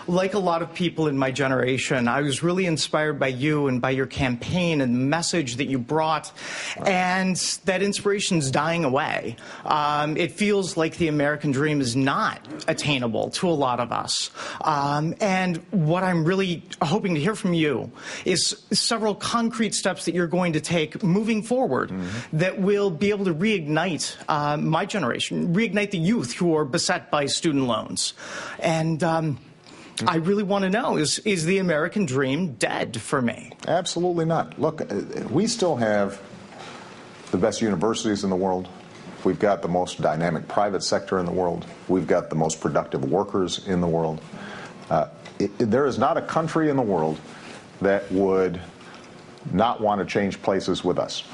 like a lot of people in my generation, I was really inspired by you and by your campaign and the message that you brought, and that inspiration's dying away. It feels like the American dream is not attainable to a lot of us. And what I'm really hoping to hear from you is several concrete steps that you're going to take moving forward that will be able to reignite my generation, reignite the youth who are beset by student loans. And I really want to know, is the American dream dead for me? Absolutely not. Look, we still have the best universities in the world. We've got the most dynamic private sector in the world. We've got the most productive workers in the world. There is not a country in the world that would not want to change places with us.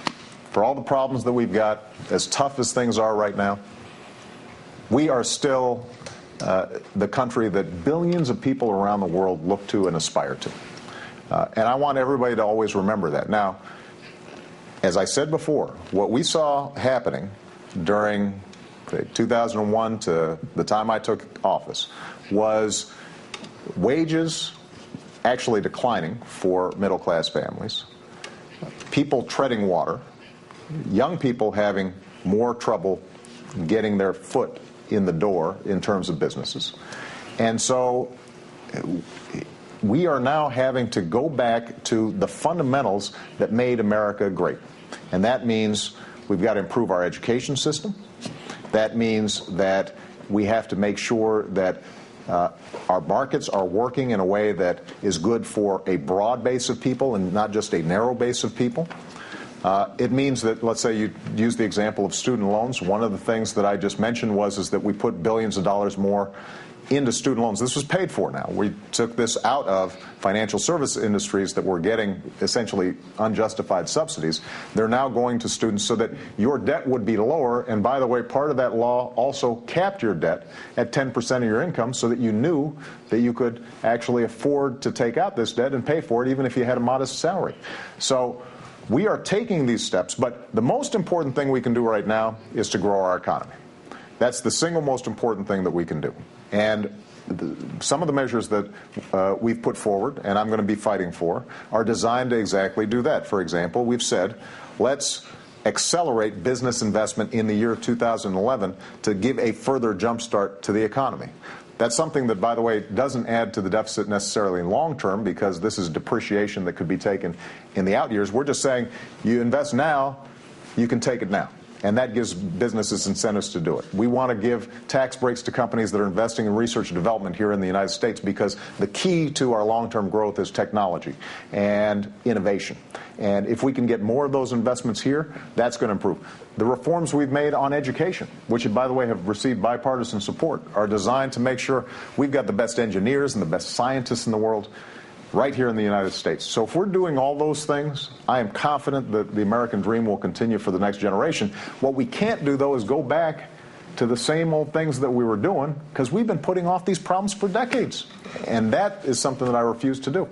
For all the problems that we've got, as tough as things are right now, we are still the country that billions of people around the world look to and aspire to. And I want everybody to always remember that. Now, as I said before, what we saw happening during 2001 to the time I took office was wages actually declining for middle-class families, people treading water, young people having more trouble getting their foot in the door in terms of businesses. And so we are now having to go back to the fundamentals that made America great. And that means we've got to improve our education system. That means that we have to make sure that our markets are working in a way that is good for a broad base of people and not just a narrow base of people. It means that, let's say you use the example of student loans. One of the things that I just mentioned is that we put billions of dollars more into student loans. This was paid for now. We took this out of financial service industries that were getting essentially unjustified subsidies. They're now going to students so that your debt would be lower. And by the way, part of that law also capped your debt at 10% of your income so that you knew that you could actually afford to take out this debt and pay for it even if you had a modest salary. So we are taking these steps, but the most important thing we can do right now is to grow our economy. That's the single most important thing that we can do. And some of the measures that we've put forward, and I'm going to be fighting for, are designed to exactly do that. For example, we've said, let's accelerate business investment in the year 2011 to give a further jump start to the economy. That's something that, by the way, doesn't add to the deficit necessarily in long term, because this is depreciation that could be taken in the out years. We're just saying, you invest now, you can take it now. And that gives businesses incentives to do it. We want to give tax breaks to companies that are investing in research and development here in the United States, because the key to our long-term growth is technology and innovation. And if we can get more of those investments here, that's going to improve. The reforms we've made on education, which, by the way, have received bipartisan support, are designed to make sure we've got the best engineers and the best scientists in the world right here in the United States. So if we're doing all those things, I am confident that the American dream will continue for the next generation. What we can't do, though, is go back to the same old things that we were doing, because we've been putting off these problems for decades. And that is something that I refuse to do.